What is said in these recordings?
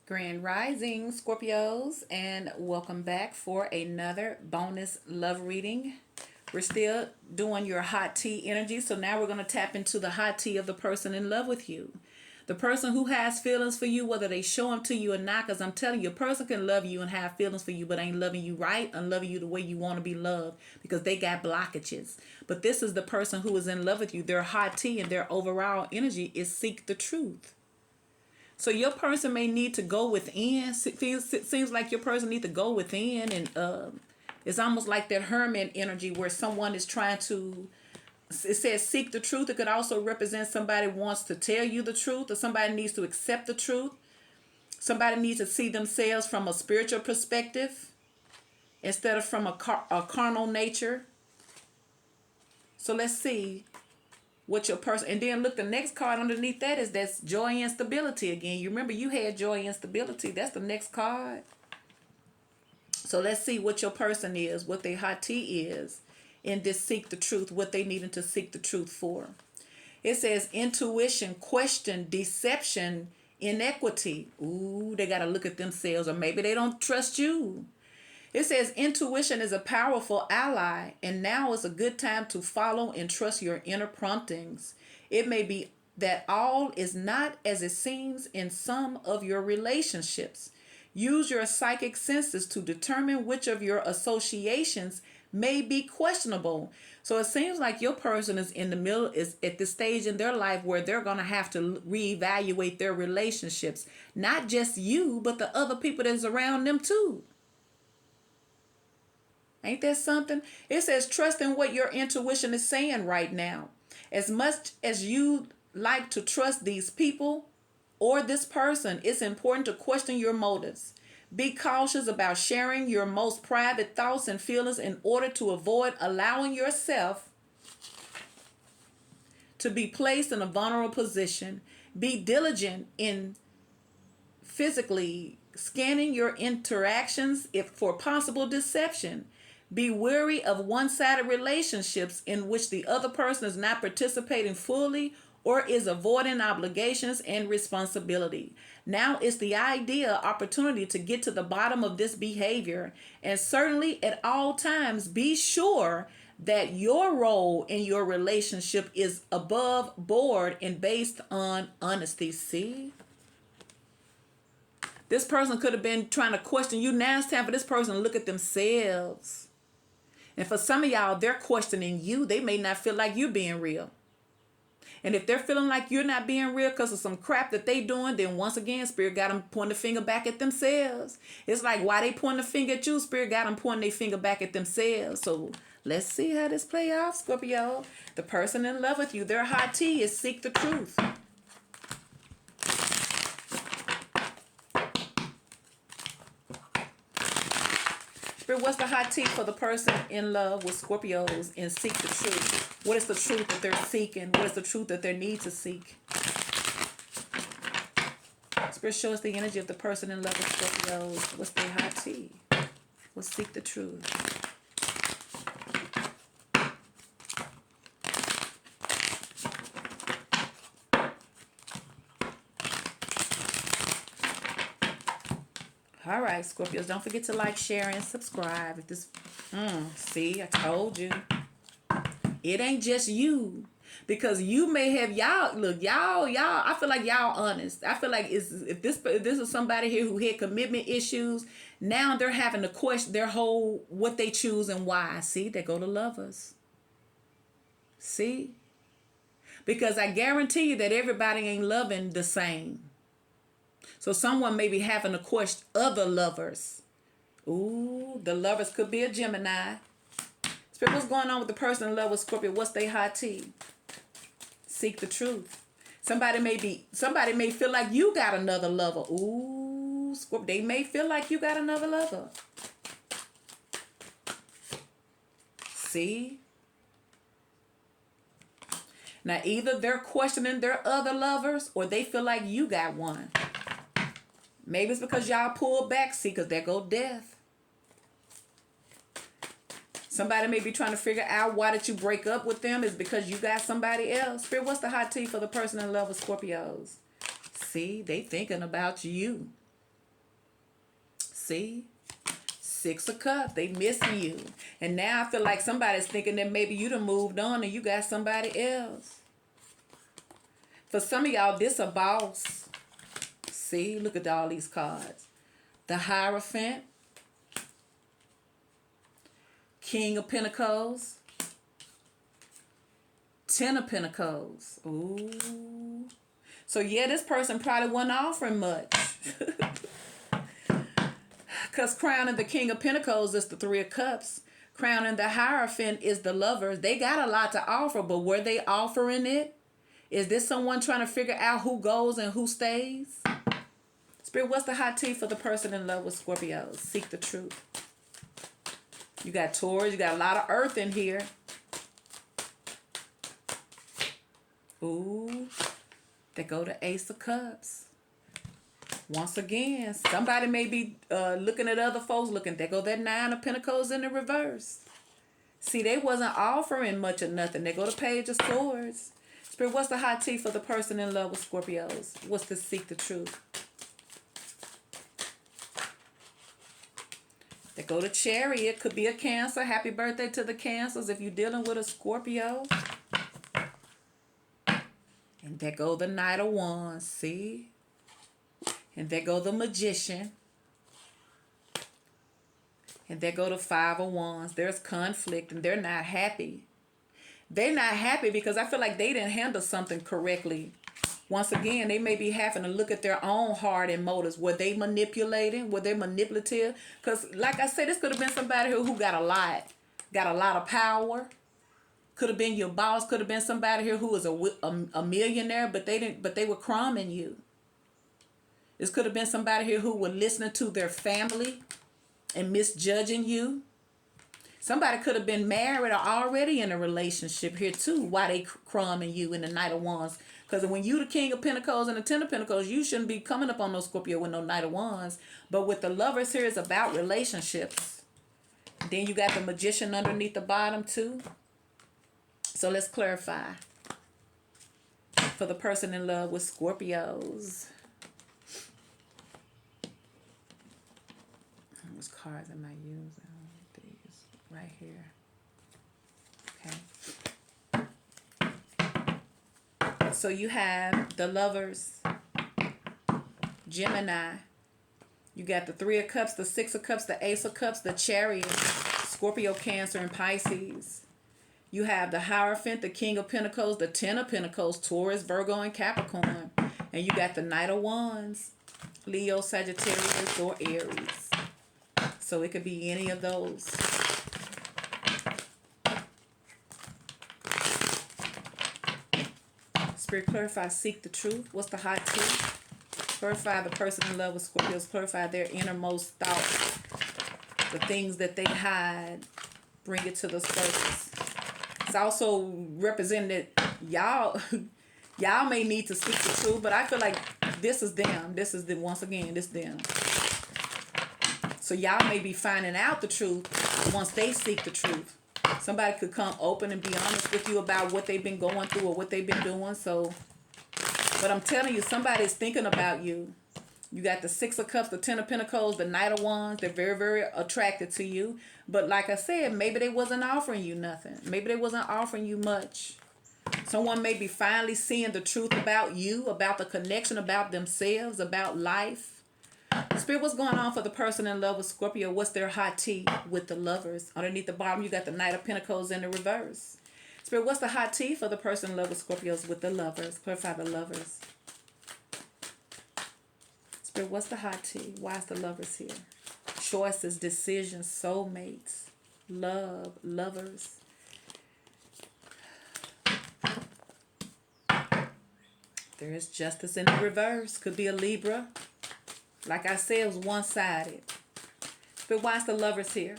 Grand Rising, Scorpios, and welcome back for another bonus love reading. We're still doing your hot tea energy, so now we're going to tap into the hot tea of the person in love with you. The person who has feelings for you, whether they show them to you or not, because I'm telling you, a person can love you and have feelings for you, but ain't loving you right and loving you the way you want to be loved because they got blockages. But this is the person who is in love with you. Their hot tea and their overall energy is seek the truth. So your person may need to go within. It seems like your person needs to go within, and it's almost like that hermit energy where someone is trying to. It says seek the truth. It could also represent somebody wants to tell you the truth, or somebody needs to accept the truth. Somebody needs to see themselves from a spiritual perspective instead of from a carnal nature. So let's see what your person, and then look, the next card underneath that's joy and stability again. You remember you had joy and stability. That's the next card. So let's see what your person is, what their hot tea is in this seek the truth, what they needing to seek the truth for. It says intuition, question, deception, inequity. Ooh, they got to look at themselves, or maybe they don't trust you. It says intuition is a powerful ally, and now is a good time to follow and trust your inner promptings. It may be that all is not as it seems in some of your relationships. Use your psychic senses to determine which of your associations may be questionable. So it seems like your person is in the middle, is at this stage in their life where they're going to have to reevaluate their relationships. Not just you, but the other people that's around them too. Ain't that something? It says trust in what your intuition is saying right now. As much as you like to trust these people or this person, it's important to question your motives. Be cautious about sharing your most private thoughts and feelings in order to avoid allowing yourself to be placed in a vulnerable position. Be diligent in physically scanning your interactions if for possible deception. Be wary of one-sided relationships in which the other person is not participating fully or is avoiding obligations and responsibility. Now is the ideal opportunity to get to the bottom of this behavior, and certainly at all times be sure that your role in your relationship is above board and based on honesty. See? This person could have been trying to question you. Now it's time for this person to look at themselves. And for some of y'all, they're questioning you. They may not feel like you being real. And if they're feeling like you're not being real because of some crap that they doing, then once again, Spirit got them pointing the finger back at themselves. It's like, why they pointing the finger at you? Spirit got them pointing their finger back at themselves. So let's see how this play out, Scorpio. The person in love with you, their hot tea is seek the truth. Spirit, what's the hot tea for the person in love with Scorpios and seek the truth? What is the truth that they're seeking? What is the truth that they need to seek? Spirit, show us the energy of the person in love with Scorpios. What's their hot tea? We'll seek the truth. All right, Scorpios, don't forget to like, share, and subscribe. If this, see, I told you. It ain't just you. Because you may have y'all, I feel like y'all honest. I feel like if this is somebody here who had commitment issues, now they're having to question their whole, what they choose and why. See, they go to lovers. See? Because I guarantee you that everybody ain't loving the same. So someone may be having to question other lovers. Ooh, the lovers could be a Gemini. Spirit, what's going on with the person in love with Scorpio? What's their hot tea? Seek the truth. Somebody may feel like you got another lover. Ooh, Scorpio, they may feel like you got another lover. See? Now either they're questioning their other lovers or they feel like you got one. Maybe it's because y'all pulled back. See, because there go death. Somebody may be trying to figure out why did you break up with them. Is because you got somebody else. Spirit, what's the hot tea for the person in love with Scorpios? See, they thinking about you. See? Six of Cups. They missing you. And now I feel like somebody's thinking that maybe you done moved on and you got somebody else. For some of y'all, this a boss. See? Look at all these cards. The Hierophant. King of Pentacles. Ten of Pentacles. Ooh. So yeah, this person probably wasn't offering much. Because crowning the King of Pentacles is the Three of Cups. Crowning the Hierophant is the Lovers. They got a lot to offer, but were they offering it? Is this someone trying to figure out who goes and who stays? Spirit, what's the hot tea for the person in love with Scorpios? Seek the truth. You got Taurus. You got a lot of earth in here. Ooh. They go to Ace of Cups. Once again, somebody may be looking at other folks looking. There go that Nine of Pentacles in the reverse. See, they wasn't offering much of nothing. They go to Page of Swords. Spirit, what's the hot tea for the person in love with Scorpios? What's to seek the truth? They go to Chariot. Could be a Cancer. Happy birthday to the Cancers if you're dealing with a Scorpio. And there go the Knight of Wands. See? And there go the Magician. And there go the Five of Wands. There's conflict and they're not happy. They're not happy because I feel like they didn't handle something correctly. Once again, they may be having to look at their own heart and motives. Were they manipulating? Were they manipulative? Because like I said, this could have been somebody who got a lot of power. Could have been your boss. Could have been somebody here who was a millionaire, but they were crumbing you. This could have been somebody here who were listening to their family and misjudging you. Somebody could have been married or already in a relationship here too. Why they crumbing you in the Knight of Wands? Because when you the King of Pentacles and the Ten of Pentacles, you shouldn't be coming up on no Scorpio with no Knight of Wands. But with the Lovers here, it's about relationships. Then you got the Magician underneath the bottom too. So let's clarify. For the person in love with Scorpios. Which cards am I using? These right here. Okay. So you have the Lovers, Gemini. You got the Three of Cups, the Six of Cups, the Ace of Cups, the Chariot, Scorpio, Cancer, and Pisces. You have the Hierophant, the King of Pentacles, the Ten of Pentacles, Taurus, Virgo, and Capricorn. And you got the Knight of Wands, Leo, Sagittarius, or Aries. So it could be any of those. Spirit, clarify, seek the truth. What's the hot tea? Clarify the person in love with Scorpios. Clarify their innermost thoughts. The things that they hide. Bring it to the surface. It's also representing that y'all may need to seek the truth, but I feel like this is them. This is them. Once again, this is them. So y'all may be finding out the truth once they seek the truth. Somebody could come open and be honest with you about what they've been going through or what they've been doing. So, but I'm telling you, somebody's thinking about you. You got the Six of Cups, the Ten of Pentacles, the Knight of Wands. They're very, very attracted to you. But like I said, maybe they wasn't offering you nothing. Maybe they wasn't offering you much. Someone may be finally seeing the truth about you, about the connection, about themselves, about life. Spirit, what's going on for the person in love with Scorpio? What's their hot tea with the Lovers? Underneath the bottom, you got the Knight of Pentacles in the reverse. Spirit, what's the hot tea for the person in love with Scorpios with the Lovers? Clarify the Lovers. Spirit, what's the hot tea? Why is the Lovers here? Choices, decisions, soulmates, love, lovers. There is Justice in the reverse. Could be a Libra. Like I said, it was one-sided. But why is the Lovers here?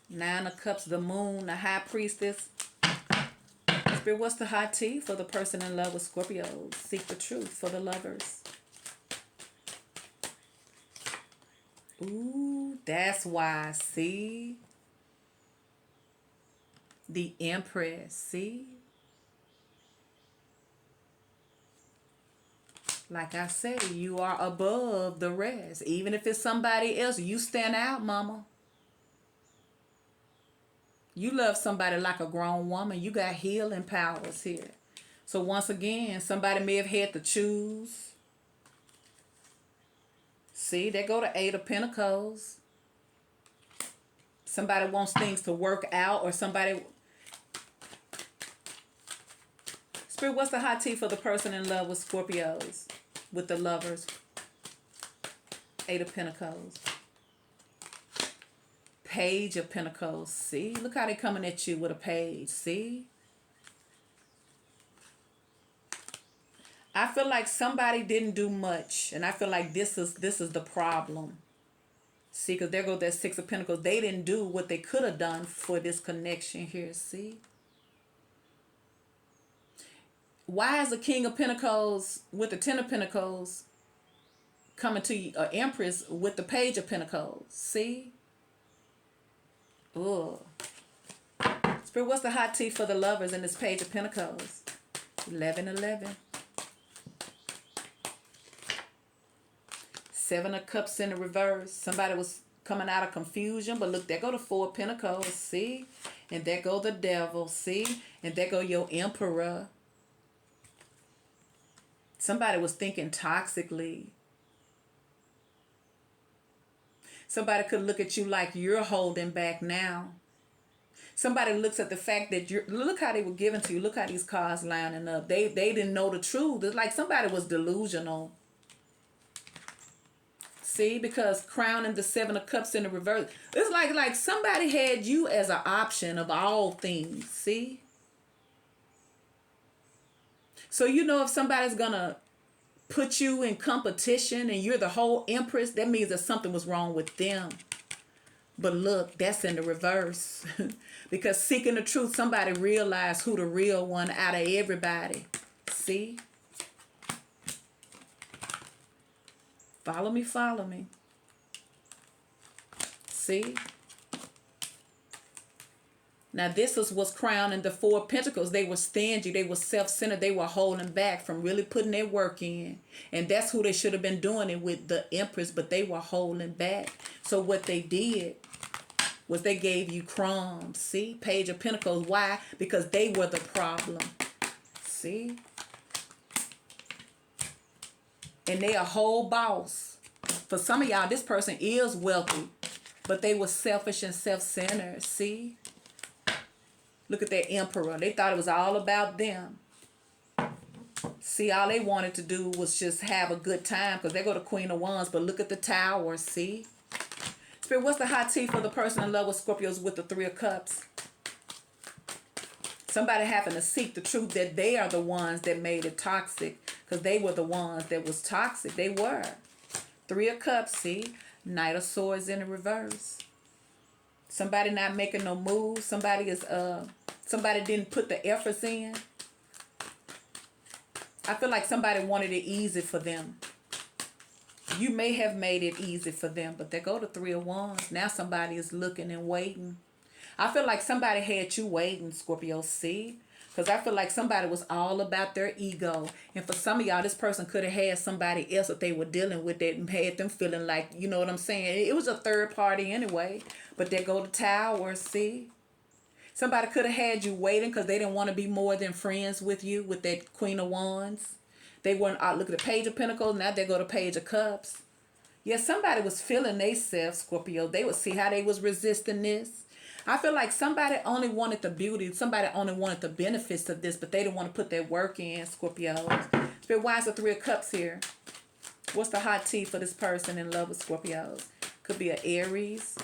Nine of Cups, the Moon, the High Priestess. Spirit, what's the hot tea for the person in love with Scorpio? Seek the truth for the Lovers. Ooh, that's why. See? The Empress. See? Like I say, you are above the rest. Even if it's somebody else, you stand out, mama. You love somebody like a grown woman. You got healing powers here. So once again, somebody may have had to choose. See, they go to Eight of Pentacles. Somebody wants things to work out, or somebody... Spirit, what's the hot tea for the person in love with Scorpios? With the lovers? Eight of Pentacles. Page of Pentacles. See? Look how they coming at you with a page. See? I feel like somebody didn't do much. And I feel like this is the problem. See? Because there goes that Six of Pentacles. They didn't do what they could have done for this connection here. See? Why is the King of Pentacles with the Ten of Pentacles coming to you, Empress with the Page of Pentacles? See? Ugh. Spirit, what's the hot tea for the lovers in this Page of Pentacles? 11. Seven of Cups in the reverse. Somebody was coming out of confusion, but look, there go the Four of Pentacles. See? And there go the Devil. See? And there go your Emperor. Somebody was thinking toxically. Somebody could look at you like you're holding back now. Somebody looks at the fact that you're... Look how they were given to you. Look how these cards lining up. They didn't know the truth. It's like somebody was delusional. See? Because crowning the Seven of Cups in the reverse. It's like somebody had you as an option of all things. See? So you know if somebody's gonna put you in competition and you're the whole Empress, that means that something was wrong with them. But look, that's in the reverse. Because seeking the truth, somebody realized who the real one out of everybody. See? Follow me, follow me. See? Now this is what's crowning the Four of Pentacles. They were stingy. They were self-centered. They were holding back from really putting their work in. And that's who they should have been doing it with, the Empress. But they were holding back. So what they did was they gave you crumbs. See? Page of Pentacles. Why? Because they were the problem. See? And they a whole boss. For some of y'all, this person is wealthy. But they were selfish and self-centered. See? Look at that Emperor. They thought it was all about them. See, all they wanted to do was just have a good time because they go to Queen of Wands. But look at the Tower, see? Spirit, what's the hot tea for the person in love with Scorpios with the Three of Cups? Somebody having to seek the truth that they are the ones that made it toxic because they were the ones that was toxic. They were. Three of Cups, see? Knight of Swords in the reverse. Somebody not making no moves. Somebody didn't put the efforts in. I feel like somebody wanted it easy for them. You may have made it easy for them, but they go to Three of Wands. Now somebody is looking and waiting. I feel like somebody had you waiting, Scorpio, see? Because I feel like somebody was all about their ego. And for some of y'all, this person could have had somebody else that they were dealing with that had them feeling like, you know what I'm saying? It was a third party anyway. But they go to Tower, see? Somebody could have had you waiting because they didn't want to be more than friends with you with that Queen of Wands. They weren't out. Look at the Page of Pentacles. Now they go to Page of Cups. Yeah, somebody was feeling themselves, Scorpio. They would see how they was resisting this. I feel like somebody only wanted the beauty. Somebody only wanted the benefits of this, but they didn't want to put their work in, Scorpios. Spirit, why is the Three of Cups here? What's the hot tea for this person in love with Scorpios? Could be an Aries.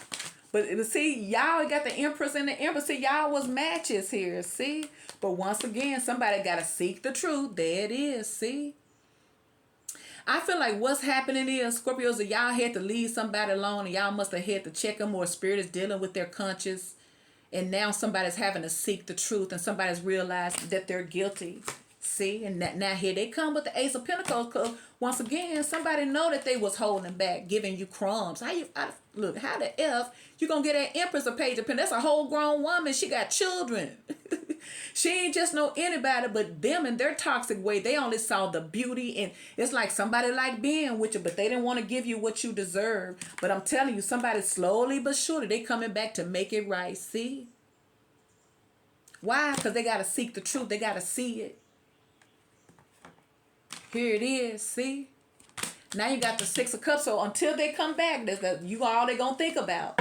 But see, y'all got the Empress and the Empress. See, y'all was matches here, see? But once again, somebody got to seek the truth. There it is, see? I feel like what's happening is, Scorpios, that y'all had to leave somebody alone and y'all must have had to check them, or spirit is dealing with their conscience. And now somebody's having to seek the truth and somebody's realized that they're guilty. See? And now here they come with the Ace of Pentacles, because once again, somebody know that they was holding back, giving you crumbs. Look, how the F you gonna get that Empress a Page of Pentacles? That's a whole grown woman. She got children. She ain't just know anybody but them in their toxic way. They only saw the beauty, and it's like somebody like being with you, but they didn't want to give you what you deserve. But I'm telling you, somebody slowly but surely, they coming back to make it right. See? Why? Because they got to seek the truth. They got to see it. Here it is. See? Now you got the Six of Cups. So until they come back, you all they going to think about.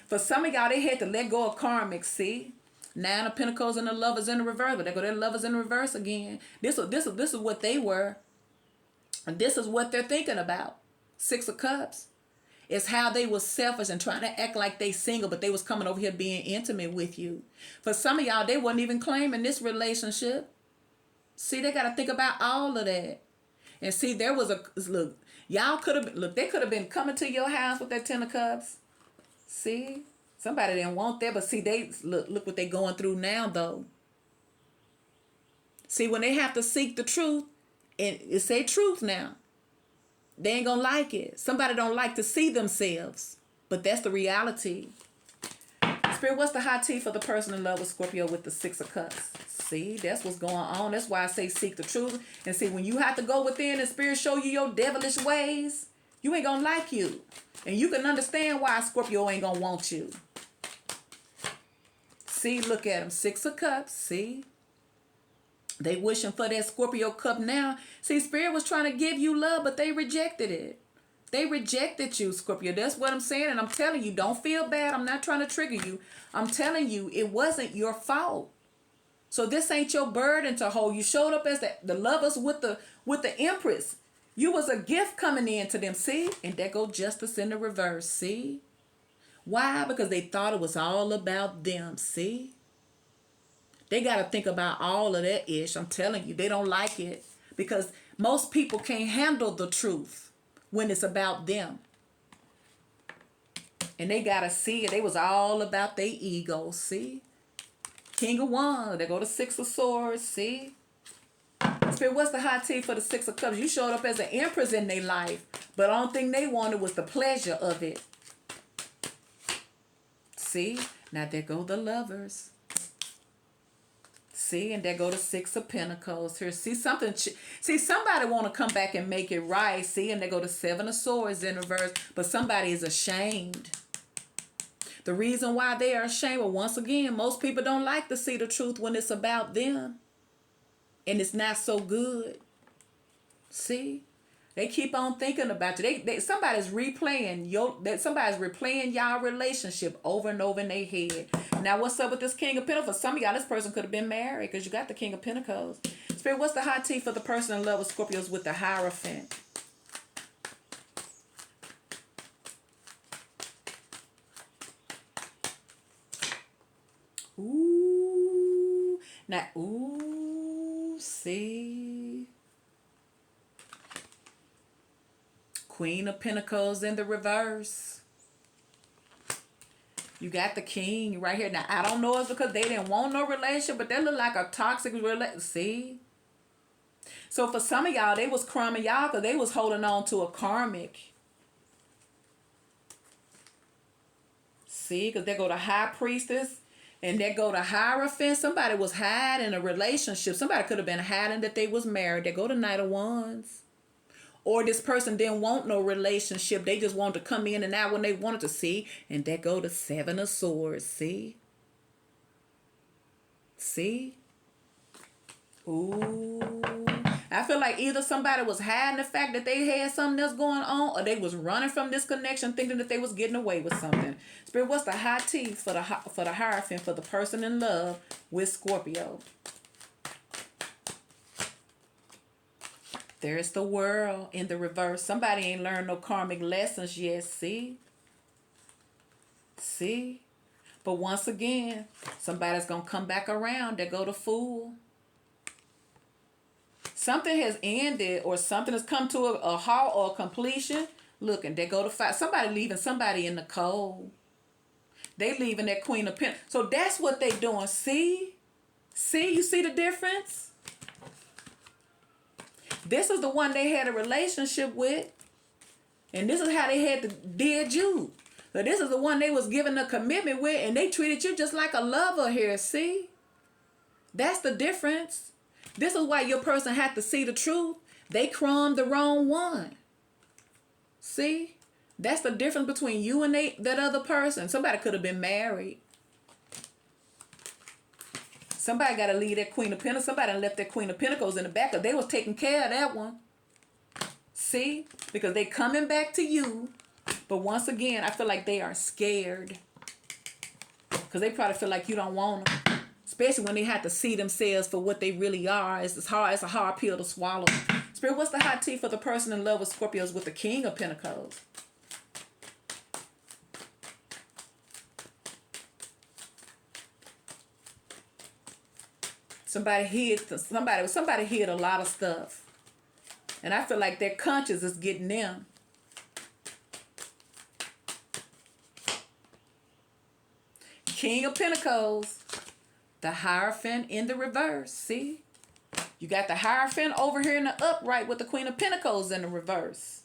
For some of y'all, they had to let go of karmic. See? Nine of Pentacles and the Lovers in the reverse. But they go their Lovers in reverse again. This is what they were. And this is what they're thinking about. Six of Cups. It's how they was selfish and trying to act like they single, but they was coming over here being intimate with you. For some of y'all, they wasn't even claiming this relationship. See, they got to think about all of that. And see, there was look, y'all could have, they could have been coming to your house with that Ten of Cups. See? Somebody didn't want that, but see, look what they going through now, though. See, when they have to seek the truth, and it say truth now, they ain't gonna like it. Somebody don't like to see themselves, but that's the reality. Spirit, what's the high tea for the person in love with Scorpio with the Six of Cups? See, that's what's going on. That's why I say seek the truth. And see, when you have to go within and Spirit show you your devilish ways, you ain't gonna like you. And you can understand why Scorpio ain't gonna want you. See, look at him. Six of Cups. See? They wishing for that Scorpio cup now. See, Spirit was trying to give you love, but they rejected it. They rejected you, Scorpio. That's what I'm saying. And I'm telling you, don't feel bad. I'm not trying to trigger you. I'm telling you, it wasn't your fault. So this ain't your burden to hold. You showed up as the lovers with the Empress. You was a gift coming in to them. See? And there go Justice in the reverse. See? Why? Because they thought it was all about them. See? They got to think about all of that ish. I'm telling you, they don't like it. Because most people can't handle the truth when it's about them. And they got to see it. They was all about their ego. See? King of Wands. They go to Six of Swords. See? Spirit, what's the high tea for the Six of Cups? You showed up as an Empress in their life. But the only thing they wanted was the pleasure of it. See? Now there go the Lovers. See, and there go the Six of Pentacles here. See, somebody want to come back and make it right. See, and they go the Seven of Swords in reverse. But somebody is ashamed. The reason why they are ashamed, well, once again, most people don't like to see the truth when it's about them. And it's not so good. See? They keep on thinking about you. Somebody's replaying y'all relationship over and over in their head. Now, what's up with this King of Pentacles? For some of y'all, this person could have been married because you got the King of Pentacles. Spirit, what's the high tea for the person in love with Scorpios with the Hierophant? Ooh. Now, ooh, see? Queen of Pentacles in the reverse. You got the King right here. Now, I don't know if it's because they didn't want no relationship, but they look like a toxic relationship. See? So, for some of y'all, they was crumbing y'all because they was holding on to a karmic. See? Because they go to High Priestess and they go to Hierophant. Somebody was hiding a relationship. Somebody could have been hiding that they was married. They go to Knight of Wands. Or this person didn't want no relationship. They just wanted to come in and out when they wanted to see. And there go the Seven of Swords. See? See? Ooh. I feel like either somebody was hiding the fact that they had something else going on, or they was running from this connection thinking that they was getting away with something. Spirit, what's the high tea for the Hierophant for the person in love with Scorpio? There's the World in the reverse. Somebody ain't learned no karmic lessons yet. See? See? But once again, somebody's going to come back around. There go the Fool. Something has ended or something has come to a halt or a completion. Look, and there go the Five. Somebody leaving somebody in the cold. They leaving that Queen of Pentacles. So that's what they doing. See? See? You see the difference? This is the one they had a relationship with. And this is how they did you. So this is the one they was giving a commitment with. And they treated you just like a lover here. See? That's the difference. This is why your person had to see the truth. They crumbed the wrong one. See? That's the difference between you and that other person. Somebody could have been married. Somebody got to leave that Queen of Pentacles. Somebody left that Queen of Pentacles in the back. They was taking care of that one. See? Because they coming back to you. But once again, I feel like they are scared. Because they probably feel like you don't want them. Especially when they have to see themselves for what they really are. It's a hard pill to swallow. Spirit, what's the hot tea for the person in love with Scorpios with the King of Pentacles? Somebody hid a lot of stuff. And I feel like their conscience is getting them. King of Pentacles. The Hierophant in the reverse. See? You got the Hierophant over here in the upright with the Queen of Pentacles in the reverse.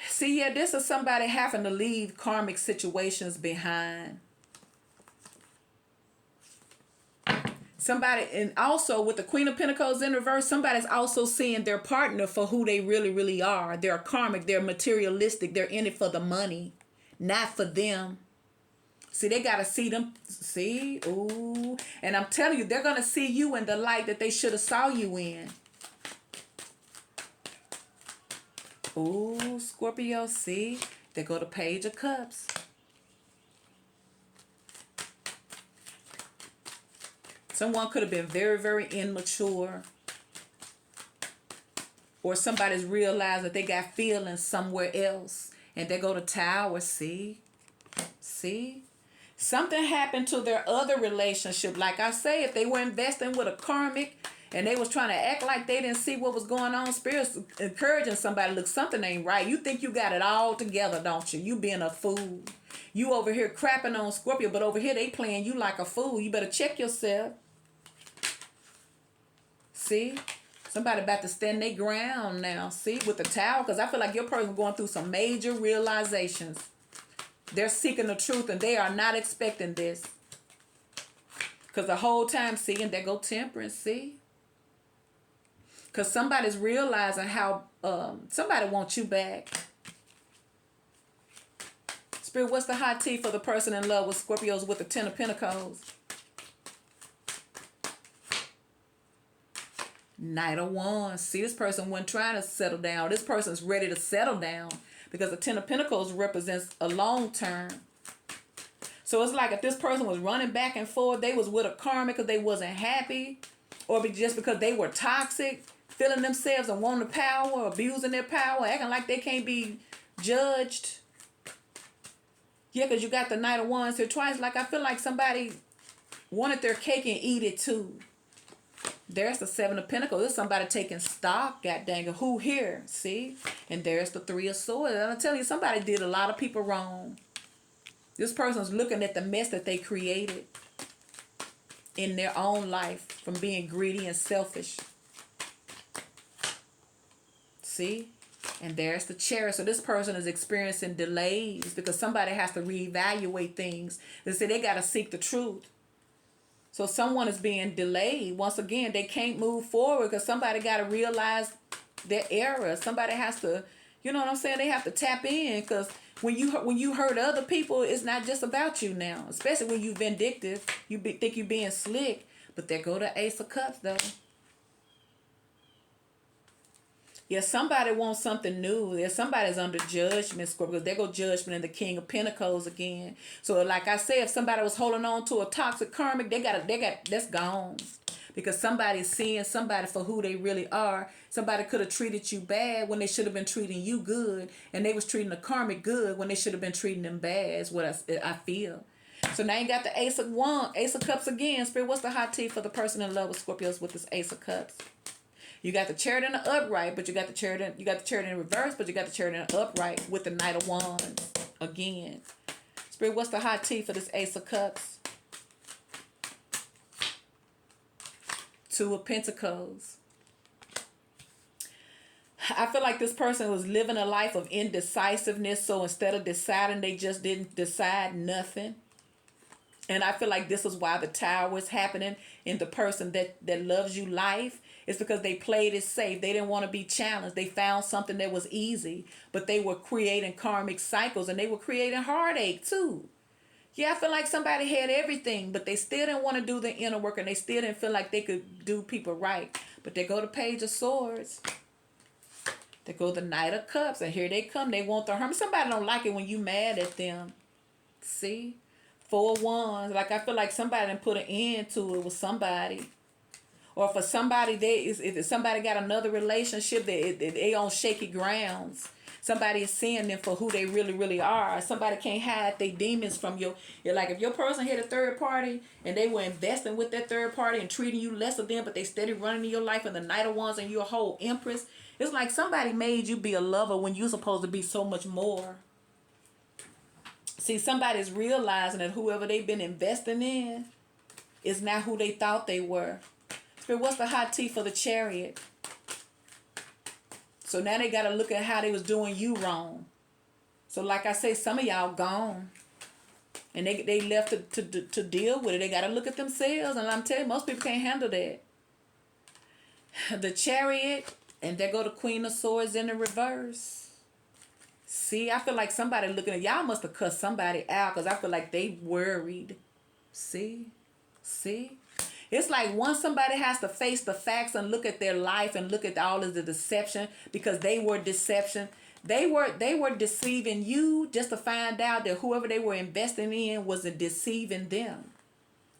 See, yeah, this is somebody having to leave karmic situations behind. Somebody, and also with the Queen of Pentacles in reverse, somebody's also seeing their partner for who they really, really are. They're karmic, they're materialistic, they're in it for the money, not for them. See, they got to see them. See? Ooh. And I'm telling you, they're going to see you in the light that they should have saw you in. Ooh, Scorpio, see? They go to Page of Cups. Someone could have been very, very immature. Or somebody's realized that they got feelings somewhere else. And they go to Tower, see? See? Something happened to their other relationship. Like I say, if they were investing with a karmic and they was trying to act like they didn't see what was going on, Spirit's encouraging somebody, look, something ain't right. You think you got it all together, don't you? You being a fool. You over here crapping on Scorpio, but over here they playing you like a fool. You better check yourself. See? Somebody about to stand their ground now. See? With the Tower. Because I feel like your person going through some major realizations. They're seeking the truth and they are not expecting this. Because the whole time, see, and they go Temperance, see? Because somebody's realizing how somebody wants you back. Spirit, what's the hot tea for the person in love with Scorpios with the Ten of Pentacles? Knight of Wands. See, this person wasn't trying to settle down. This person's ready to settle down. Because the Ten of Pentacles represents a long term. So it's like if this person was running back and forth, they was with a karmic because they wasn't happy. Or just because they were toxic, feeling themselves and wanting power, abusing their power, acting like they can't be judged. Yeah, because you got the Knight of Wands here twice. Like I feel like somebody wanted their cake and eat it too. There's the Seven of Pentacles. There's somebody taking stock. God dang it. Who here? See? And there's the Three of Swords. And I'm telling you, somebody did a lot of people wrong. This person's looking at the mess that they created in their own life from being greedy and selfish. See? And there's the Chariot. So this person is experiencing delays because somebody has to reevaluate things. They say they got to seek the truth. So someone is being delayed. Once again, they can't move forward because somebody got to realize their error. Somebody has to, you know what I'm saying? They have to tap in because when you hurt other people, it's not just about you now. Especially when you're vindictive. Think you're being slick. But there go the Ace of Cups, though. Yeah, somebody wants something new. Yeah, somebody's under judgment, Scorpio. There go Judgment and the King of Pentacles again. So, like I said, if somebody was holding on to a toxic karmic, that's gone. Because somebody's seeing somebody for who they really are. Somebody could have treated you bad when they should have been treating you good. And they was treating the karmic good when they should have been treating them bad, is what I feel. So now you got the Ace of Cups again. Spirit, what's the hot tea for the person in love with Scorpios with this Ace of Cups? You got the Chariot in the upright, but you got the Chariot in reverse, but you got the Chariot in the upright with the Knight of Wands again. Spirit, what's the hot tea for this Ace of Cups? Two of Pentacles. I feel like this person was living a life of indecisiveness, so instead of deciding, they just didn't decide nothing. And I feel like this is why the tower is happening in the person that loves you life. It's because they played it safe. They didn't want to be challenged. They found something that was easy, but they were creating karmic cycles and they were creating heartache too. Yeah, I feel like somebody had everything, but they still didn't want to do the inner work and they still didn't feel like they could do people right. But they go to Page of Swords. They go the Knight of Cups, and here they come. They want the Hermit. Somebody don't like it when you mad at them. See? 4 Wands. Like, I feel like somebody done put an end to it with somebody. Or for somebody, if somebody got another relationship, they on shaky grounds. Somebody is seeing them for who they really, really are. Somebody can't hide their demons from you. You're like, if your person had a third party and they were investing with that third party and treating you less of them, but they steady running in your life and the Knight of Wands and your whole Empress, it's like somebody made you be a lover when you're supposed to be so much more. See, somebody's realizing that whoever they've been investing in is not who they thought they were. Spirit, what's the hot tea for the Chariot? So now they got to look at how they was doing you wrong. So like I say, some of y'all gone. And they left to deal with it. They got to look at themselves. And I'm telling you, most people can't handle that. The Chariot, and there go the Queen of Swords in the reverse. See, I feel like somebody looking at y'all must have cussed somebody out because I feel like they worried. See? It's like once somebody has to face the facts and look at their life and look at all of the deception because they were deception. They were deceiving you just to find out that whoever they were investing in was deceiving them.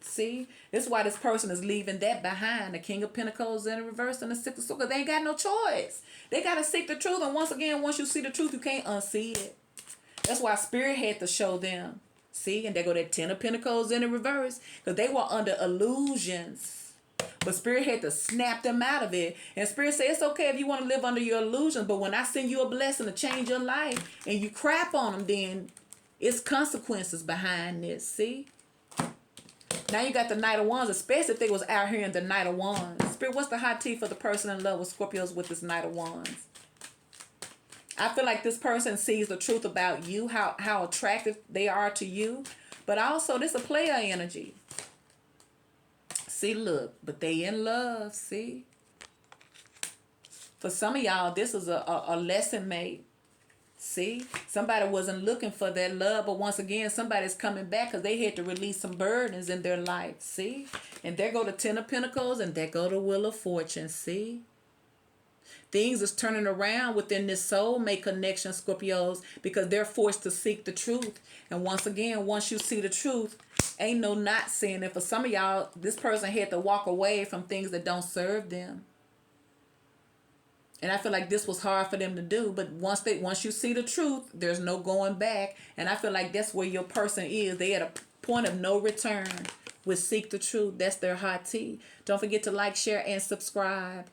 See? This is why this person is leaving that behind. The King of Pentacles in the reverse and the Six of Swords. Because they ain't got no choice. They got to seek the truth. And once again, once you see the truth, you can't unsee it. That's why Spirit had to show them. See? And they go that Ten of Pentacles in the reverse. Because they were under illusions. But Spirit had to snap them out of it. And Spirit said, it's okay if you want to live under your illusions. But when I send you a blessing to change your life and you crap on them, then it's consequences behind this. See? Now you got the Knight of Wands, especially if they was out here in the Knight of Wands. Spirit, what's the hot tea for the person in love with Scorpios with this Knight of Wands? I feel like this person sees the truth about you, how attractive they are to you. But also, this is a player energy. See, look, but they in love, see? For some of y'all, this is a lesson made. See, somebody wasn't looking for that love, but once again, somebody's coming back because they had to release some burdens in their life. See, and there go the Ten of Pentacles, and there go the Wheel of Fortune. See, things is turning around within this soulmate connection, Scorpios, because they're forced to seek the truth. And once again, once you see the truth, ain't no not seeing it. For some of y'all, this person had to walk away from things that don't serve them. And I feel like this was hard for them to do. But once you see the truth, there's no going back. And I feel like that's where your person is. They at a point of no return with Seek the Truth. That's their hot tea. Don't forget to like, share, and subscribe.